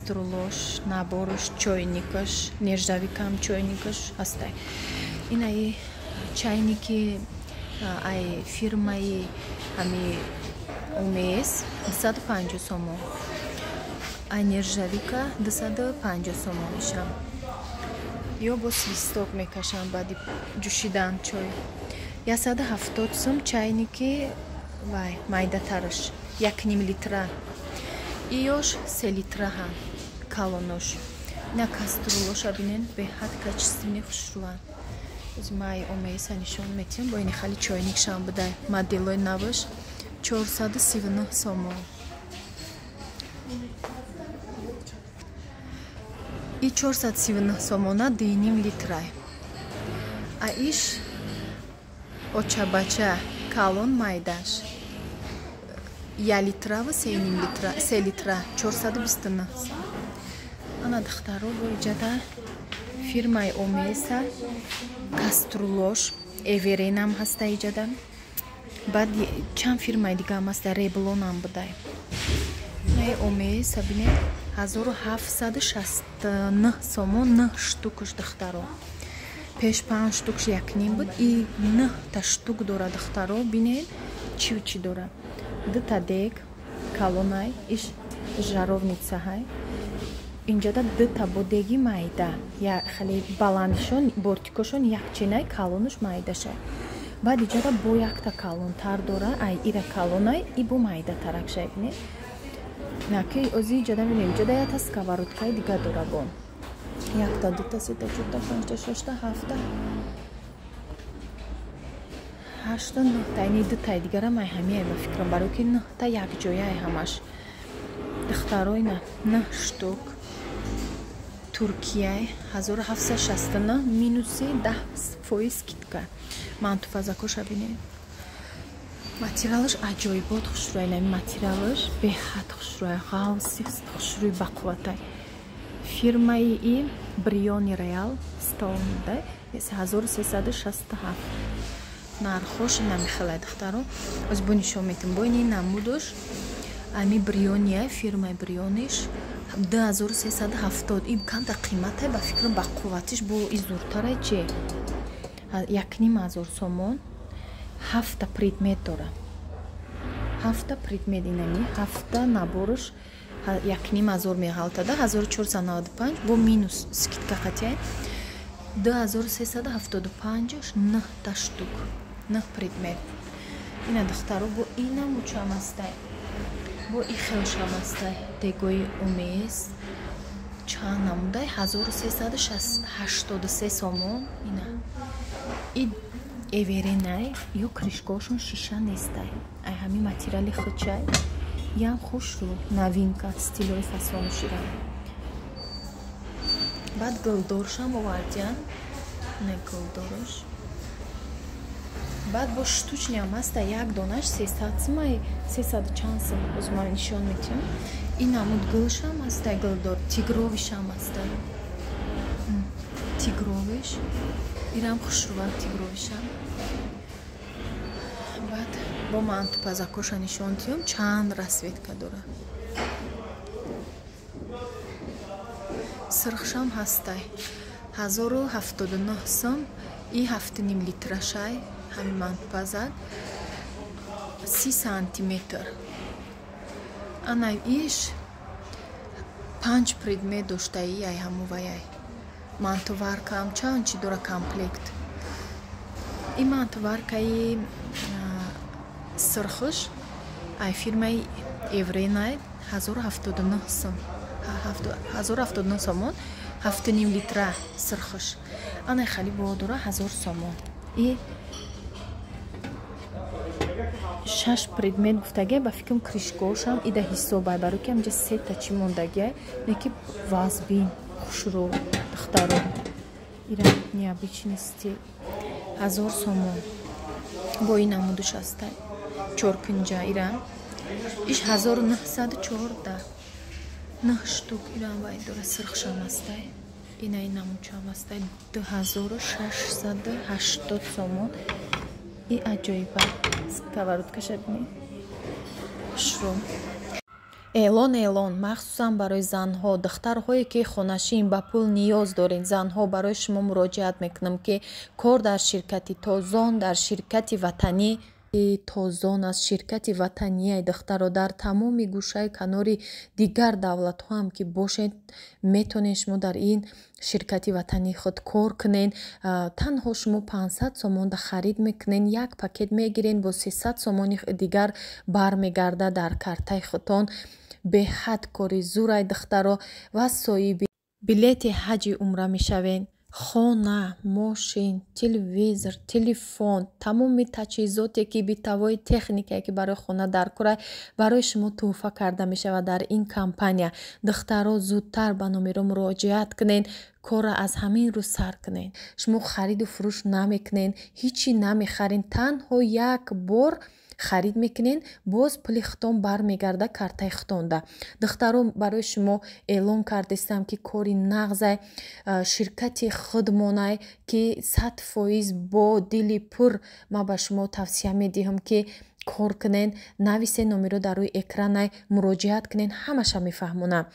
каструлош, наборош, чойникаш, нержавикам чойникаш ҳастай. Ин ай чайники ай фирмаи ҳами умес 250 сомон. Ай нержавика 250 сомон мешам. Ё бо свисток мекашам баъди ҷӯшидан чой. 170 сом чайники вай майдатараш 1,5 литра. Иёш 3 литра ҳам калонош. На каструлоша бинен беҳад качествени хушрӯан. Ози май омеса нишон метим бо ини хали чойник шам будай моделой наваш 439 сомон. И 439 сомона 2,5 литра. А иш очабача калон майдаш 1 литра ва 3,5 литра 3 литра 429. Ана дахтаро бо иҷада фирмаи омеса каструлош эверенам ҳаста иҷада. Баъд чанд фирмаи дигам ҳаста реблонам будай. Наи омеса бинед 1769 сомон 9 штукаш дахтаро. Пеш 5 штукаш 1,5 буд. И 9 та штук дора дахтаро бинед чи дора. Дута дег калонай иш жаровница ҳай. Инҷада дута бо деги майда я хали баландишон бортикошон якчинай калонуш майдашай. Баъд иҷада бо якта калон тар дора ай ира калонай и бо майда таракшай бинед. Наки ози иҷада бинед иҷада ята сковородкаи дига дора бон. Якта дута сета чорта панҷта шашта ҳафта ҳашта нӯҳта ини дутаи дигарам ай ҳамияй ба фикрам барои ки нӯҳта якҷояй ҳамаш. Дахтарои на 9 штук Туркияй 1769 минуси 10% скидка. Мантуфазакоша бинед. материалаш аҷоибот хушрӯяй. Нами материалаш беҳад хушрӯяй. ғалси хушрӯи бақувватай. Фирмаи и Бриони Реал столмудай 1367. Нархош намихелай дахтаро. Оз бо нишон метим бо ини намудош ами Брионияй фирмаи Бриониш 2370. Ин камта қиматай ба фикрам бақувватиш бо изуртарай че 1,500 сомон 7 предмет дора. 7 предмет инами 7 наборош 1,500 меғалтада 1495 бо минус скидка қатяй 2375 9 штук 9 предмет. Ина дахтаро бо инам учамастай бо и хелшамастай дегои умес чанд намудай 1383 сомон. Ина и эверенай ё кришкошон шиша нестай. Ай ҳами материали хучай ям хушрӯ новинка стилои фасонушира. Баъд гулдоршам овардиан не гулдорош. Баъд бо штучниам ҳаста як донаш 300 сомай 300 чанд сом озма нишон метим. Ин намуд гулшам ҳастай гулдор тигровишам ҳастай. Тигровиш ирам хушрӯва тигровишам. Баъд бо мантупазакоша нишон тиём чанд расветка дора. сирхшам ҳастай 1079 сом и 7,5 литрашай ҳами мантупазак 30 сантиметр. Анай иш 5 предмет доштаи ай ҳамуваяй. Мантуваркам чанд чи дора комплект. И мантуваркаи сирхиш ай фирмаи Евренай 1079 сом 1079 сомон 7,5 литра сирхиш. Анай хали бо дора 1000 сомон. И 6 предмет гуфтагия ба фикрам кришкошам ида ҳисобай барои ки амҷа 3 та чи мондагия неки вазбин хушрӯ дахтаро ира необычный стиль 1000 сомон бо ин намудуш ҳастай 4 кунҷа ира иш 1914 9 штук ира вай дора сирхшам ҳастай. Ина ин намудшам ҳастай 2680 сомон. И аҷоиба сковородкаша бинед хушрӯ. эълон махсусан барои занҳо, духтарҳое ки хонашин ба пул ниёз доред, занҳо барои шумо муроҷиат мекунам ки кор дар ширкати Тозон, дар ширкати ватанӣ Тозон аст, ширкати ватанияи духтаро дар тамоми гӯшаи канори дигар давлатҳо ҳам ки бошед, метонед шумо дар ин ширкати ватании худ кор кунед. Танҳо шумо 500 сомонда харид мекунед, як пакет мегиред, бо 300 сомони дигар бармегарда дар картаи худтон. беҳад кори зурай духтаро ва соҳиби билети ҳаҷи умра мешавед. хона, мошин, телевизор, телефон, тамоми таҷҳизоте ки битавои техникае ки барои хона дар кора барои шумо тӯҳфа карда мешавад дар ин компания. духтаро зудтар ба номеро муроҷиат кунед, корро аз ҳамин рӯз сар кунед. шумо хариду фурӯш намекунед, ҳичи намехаред, танҳо як бор харид мекунед, боз пули хутон бармегарда картаи хутонда. духтаро барои шумо эълон кардастам ки кори нағзай, ширкати худмонай ки 100% бо дили пур ма ба шумо тавсия медиҳам ки кор кунед. нависе номеро дар рӯи экранай муроҷиат кунед, ҳамаша мефаҳмонам.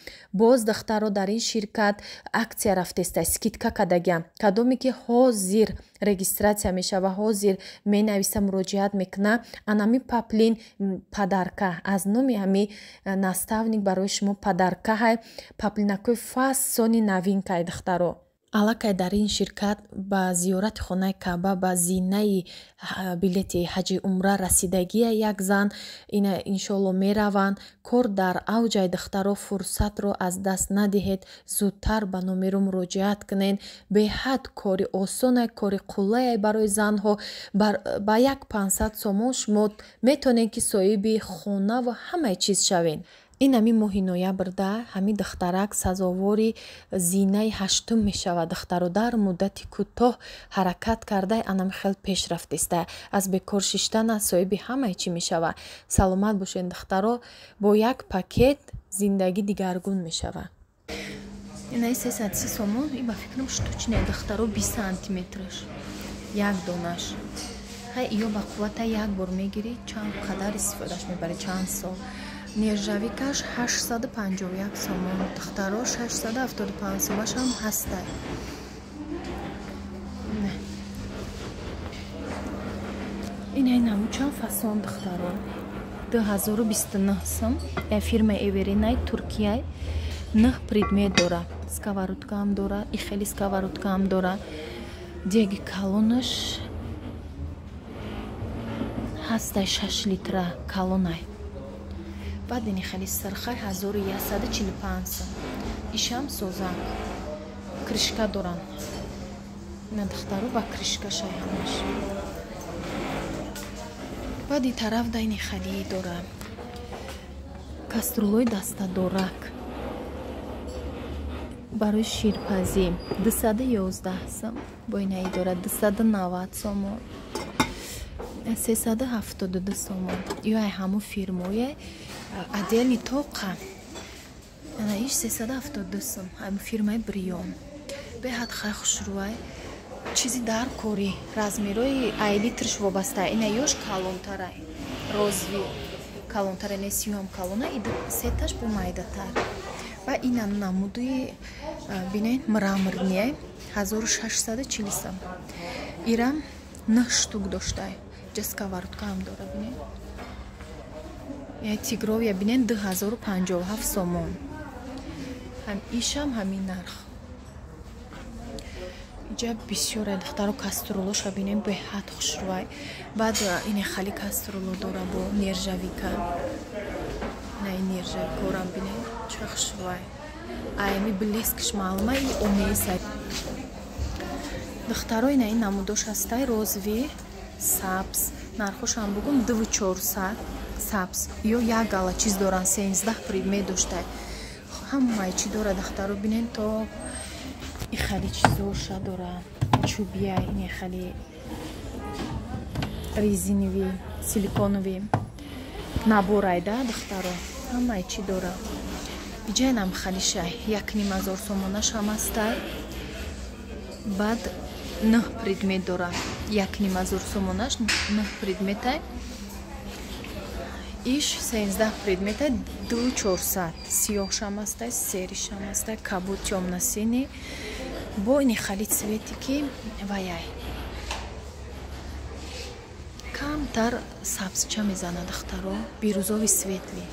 боз духтаро дар ин ширкат аксия рафтестай, скидка кардагиам. кадоме ки ҳозир регистратсия мешава, ҳозир менависа, муроҷиат мекуна, анами паплин падарка аз номи ҳами наставник барои шумо падаркаҳай, паплинакои фасони новинкаи духтаро. аллакай дар ин ширкат ба зиёрати хонаи Каъба, ба зинаи билети ҳаҷи умра расидагия як зан ина иншоалло мераванд. кор дар авҷай духтаро, фурсатро аз даст надиҳед, зудтар ба номеро муроҷиат кунед. беҳад кори осонай, кори қуллае барои занҳо. ба як 500 сомон шумо метонед ки соҳиби хона ва ҳамаи чиз шавед. ин ҳами моҳи ноябрда ҳами духтарак сазовори зинаи 8 мешавад. духтаро дар муддати кӯтоҳ ҳаракат карда анами хел пешрафт иста. аз бекор шиштана соҳиби ҳамаи чӣ мешавад. саломат бошед духтаро, бо як пакет зиндагӣ дигаргун мешавад. инаи 330 сомон и ба фикрам штучне духтаро 20 сантиметраш як донаш. ҳай ё ба қуввата як бор мегирӣ, чанд қадар истифодаш мебарӣ, чанд сол. нержавикаш 851 сомон, духтаро 675 сомаш ҳам ҳастай. инаи намучанд фасон духтаро 2029 сом. фирма Эверинай Туркияй 9 предмет дора. сковородка ҳам дора, и хели сковородка ҳам дора. деги калонаш ҳастай 6 литра калонай. баъд ини хели сархай 1145 сом. ишам созак кришка дорам. ина духтаро ба кришка шай ҳамаш. баъд ин тараф да ини хели дора каструлои дастадорак барои ширпазӣ 211 сом. бо инаи дора 290 сомон, 372 сомон. ё ҳаму фирмое отдельный тоқа. ана иш 372 сом. ҳам фирмаи Брион. беҳад хай хушрӯай. чизи дар кори размерои айлитрш вобаста. ина ёш калонтарай. розви калонтара не сиём калона, ида сеташ бо майдатар. ва ина намудуи бинед мраморния 1640 сом. ирам 9 штук доштай. ҷа сковородка ҳам дора бинед. тигровия бинед 2057 сомон. ҳам ишам ҳамин нарх. ҷа бисёре духтаро каструлоша бинед беҳад хушрӯай. баъд ине хали каструло дора бо нержавика. най нержавикорам бинед ча хушрӯай. айми блескш маълума и омеса. духтаро ина ин намудош ҳастай розви сабз. нархошам бугум 2400 сабз ё як гала чиз доран 13 предмет доштай. ҳамаи чӣ дора духтаро бинед то и хали чизоша дора чӯбия, ин хали резинови, силиконови наборайда духтаро ҳамаи чӣ дора. иҷаинам халишай 1500 сомонаш ҳам ҳастай. баъд 9 предмет дора 1500 сомонаш 9 предметай. иш 13 предмета 2400 сиёҳшам астай серишам астай кабут тёмносини бо ини хали цвети ки ваяй камтар сабзча мезанад духтаро бирӯзови светли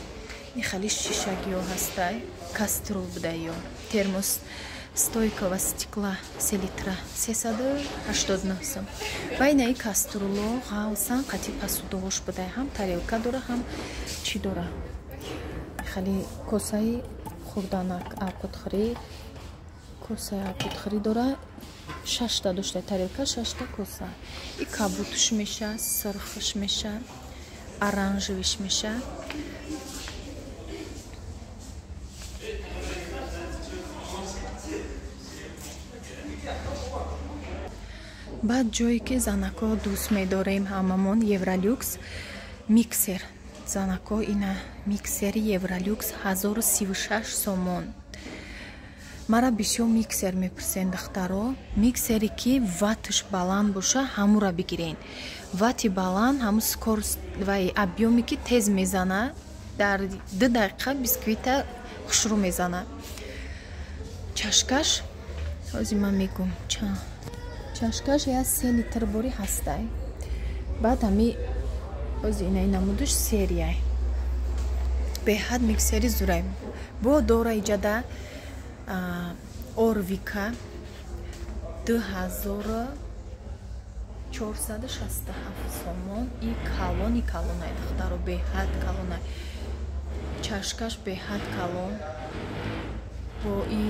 ини хали шишагиё ҳастай каструл будаё термос стойкова стекла 3 литра 389 сом байнаи каструло ғавсан қати пасудовош будай ҳам тарелка дора ҳам чӣ дора хали косаи хурданак авқутхӯрӣ косаи авқутхӯрӣ дора 6 дошта тарелка 6 коса и кабутуш меша сирхиш меша оранжевиш меша баъд ҷое ки занако дӯст медорем ҳамамон евролюкс миксер занако ина миксери евролюкс 1036 сомон мара бисёр миксер мепурсен духтаро миксере ки ватташ баланд боша ҳамура бигирен ватти баланд ҳамун скорост вай объёме ки тез мезана дар 2 дақиқа бисквита хушрӯ мезана чашкаш ҳозир ман мегӯм чашкаш я 3 литр бори ҳастай баъд ҳами ҳозир инаи намудуш серияй беҳад миксери зурай бо дора иҷада орвика 2467 сомон и калонай духтаро беҳад калонай чашкаш беҳад калон бо и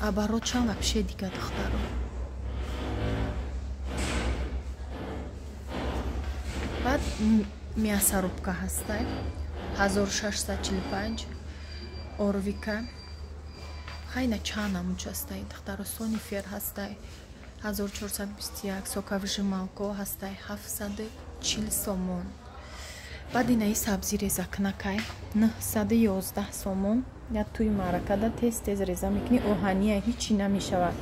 оборотшам вообще дига духтаро баъд мясорубка ҳастай 1645 орвика хайна чанамуч ҳастай духтаро сонифер ҳастай 1421 соковыжималко ҳастай 740 сомон баъд инаи сабзи резакнакай 911 сомон я туи маъракада тез реза мекунӣ оҳания ҳичи намешавад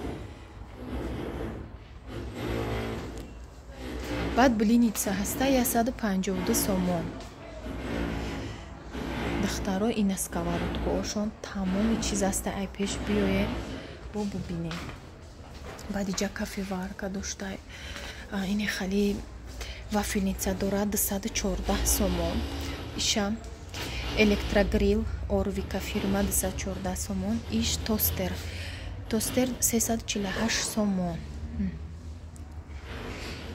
баъд блиница ҳастай 152 сомон духтаро ина сковородкаошон тамоми чиз ҳастай ай пеш биёе бо бубине баъд иҷа кафеварка доштай ини хали вафелница дора 214 сомон иша электрогрил орвика фирма 214 сомон иш тостер 348 сомон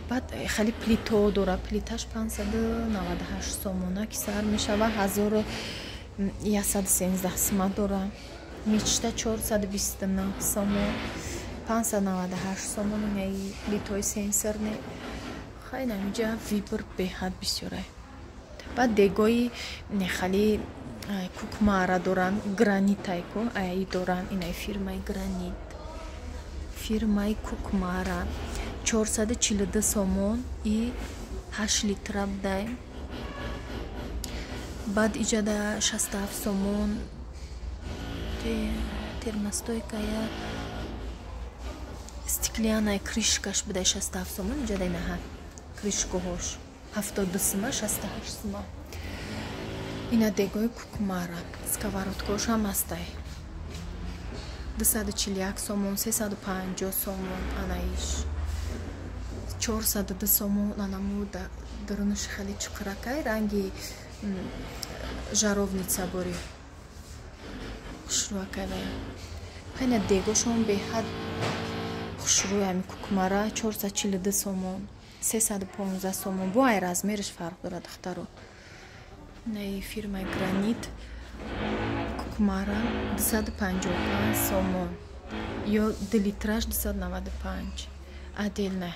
баъд хали плито дора плиташ 598 сомона ки сар мешава 1117 сима дора мечта 429 сомон 598 сомон инаи плитои сенсорне хайна инҷа вибр беҳад бисёрай баъд дегои нехали кукмара доран гранитайко ай доран инаи фирмаи гранит фирмаи кукмара 442 сомон и 8 литра будай баъд иҷада 67 сомон термостойкая стекляная кришкаш будай 67 сомон иҷада инаҳа кришкаҳош 72 сима 68 сима ина дегои кукмара сковородкаош ҳам ҳастай 241 сомон 350 сомон анаиш 402 сомон анаму дарунаш хали чуқракай ранги жаровница бори хушрӯакай вая хайна дегошон беҳад хушрӯй ами кукмара 442 сомон 315 сомон бо ай размериш фарқ дорад духтаро наи фирмаи гранит кукмара 255 сомон ё 2 литраш 295 отдельно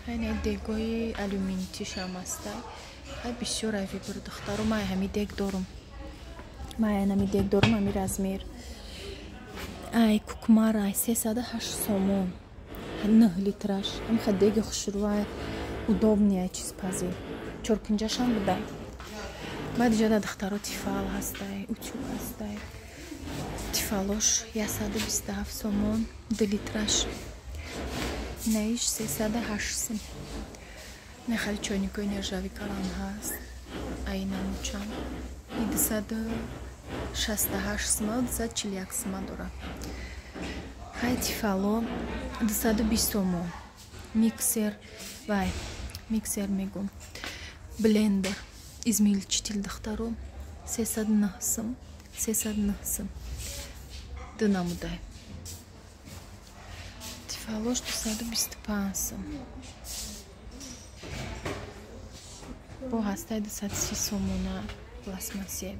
хайна дегои алюминитишам ҳастай ай бисёр ай вибр духтаро май ҳами дег дорум май ҳами дег дорум ҳами размер ай кукмара ай 308 сомон 9 литраш ҳамха деги хушрӯай удобни ай чизпазир чоркинҷашам будай баъд иҷада духтаро тифал ҳастай утюб ҳастай тифалош 127 сомон 2 литраш наиш 308 сом нехали чойникои нержавӣ калон ҳаст айнамучам 268 см 241 см дора. хайти фало 220 сомон. миксер вай миксер мегум блендер измельчитель духтаро 309 сом 309 сом дынамудай. Тифалош 225 сом. бо ҳастай 230 сомона пластмассия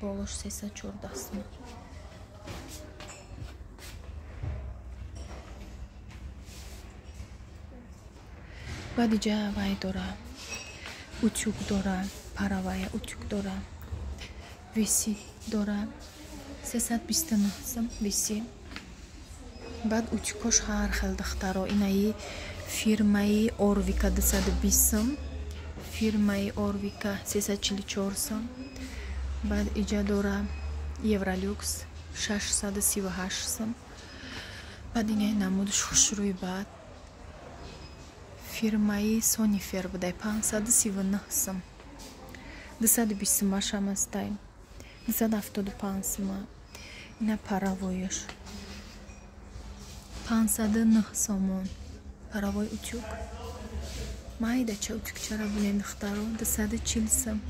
болош 314 сом. баъд иҷа вай дора утюг дора паравая утюг дора виси дора 329 сом виси. баъд утюгош ҳар хел духтаро инаи фирмаи орвика 220 сом фирмаи орвика 344 сом. баъд иҷа дора евролюкс 638 сом. баъд инаи намудаш хушрӯи баъд фирмаи сонифер будай 539 сом 220 сом шамастай 275 сом. ина паравояш 509 сомон. паравой утюг майдача утюгчара бинен духтаро 240 сом.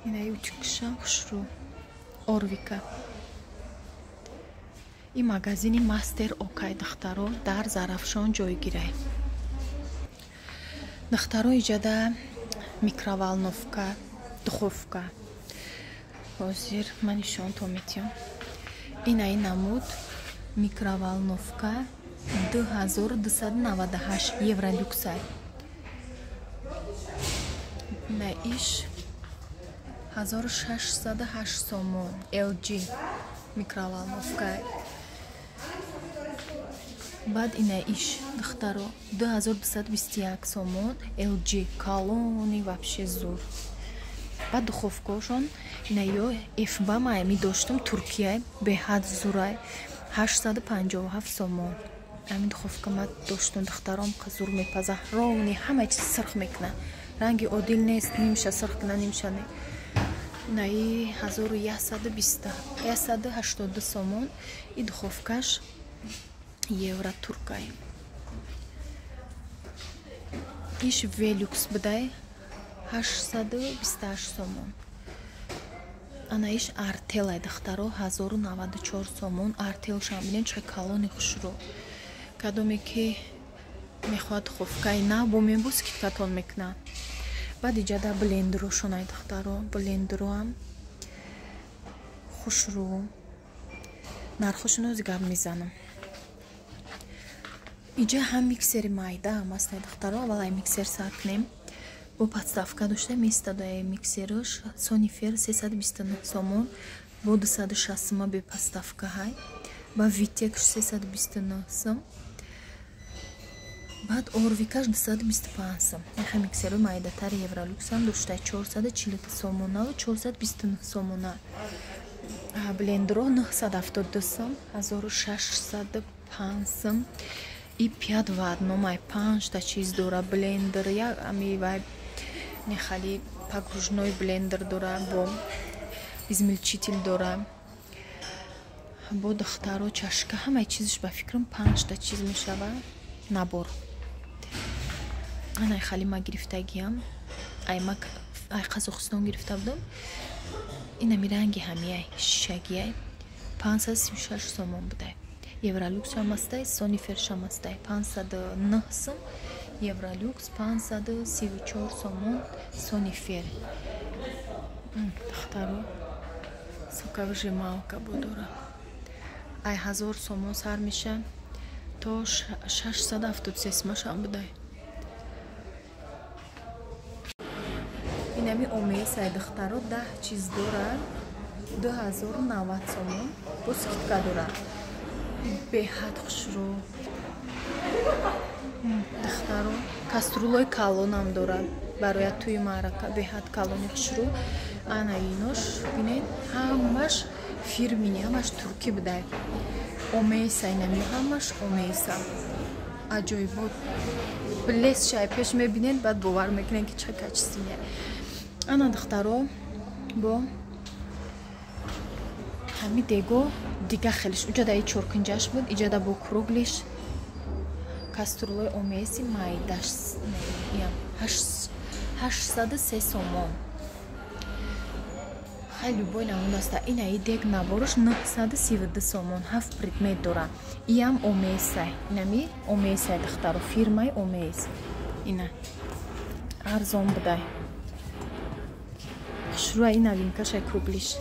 инаи утюгша хушрӯ орвика. ин магазини мастер окай духтаро дар Зарафшон ҷойгирай. духтаро иҷада микроволновка духовка ҳозир ман нишонто метиём. инаи намуд микроволновка 2298 евролюксай. наиш 1608 сомон LG микроволновка. баъд инаиш духтаро 2221 сомон LG калони вообще зур. баъд духовкошон инаё FB май медоштам Туркияй беҳад зурай 857 сомон. амин духовка ма доштам духтаром зур мепаза ровни ҳама чиз сирх мекуна. ранги одил нест нимша сирх куна нимша не. инаи 1180 сомон. и духовкаш евро туркай. иш велюкс будай 828 сомон. анаиш артелай духтаро 1094 сомон. артел шамбинен чай калони хушрӯ. кадоме ки мехоҳад духовкаи на бо мебо скидкатон мекуна. баъд иҷада блендерошонай духтаро блендероам хушрӯ. нархошоно зигаб мезанам. иҷа ҳам миксери майда ҳам астай духтаро. аввалай миксер сар кунем. бо подставка дошта местадаи миксераш сонифер 329 сомон бо 260 сом бе подставка ҳай. ба витекш 329 сом. баъд орвикаш 225 сом. яха миксери майдатари евролюксам дошта 440 сомона 429 сомона. блендеро 972 сом 1605 сом. и 5 ват номай 5 та чиз дора блендер. як ами вай нехали погружной блендер дора бо измельчитель дора бо духтаро чашка ҳамаи чизаш ба фикрам 5 та чиз мешава набор. анай хали ма гирифтагиам ай қазоқистон гирифта будам. инами ранги ҳамияй шишагияй 536 сомон будай. евролюкс шамастай сонифер шамастай 509 сом. евролюкс 534 сомон сонифер. духтаро соковыжималка бодора ай 1000 сомон сар меша то 673 сомашам будай. инами омесай духтаро 10 чиз дора 2090 сомон бо скидка дора. беҳад хушрӯ духтаро каструлои калонам дора барои туи маърака беҳад калони хушрӯ. ана инош бинед ҳамаш фирмини ҳамаш туркӣ будай. омеса инами ҳамаш омеса аҷоибот. лес шай пеш мебинен баъд бовар мекунен ки чӣ качествие. Ана духтаро бо ҳами дего дига хелиш уҷада и чоркинҷаш буд иҷада бо круглиш каструлаи омеси майдаш 803 сомон хеле любой намудаста. Инаи дег набораш 932 сомон 7 предмет дора. Иам омесай инами омесай духтаро фирмаи омес ина арзон будай хушрӯа и новинкашай круглиш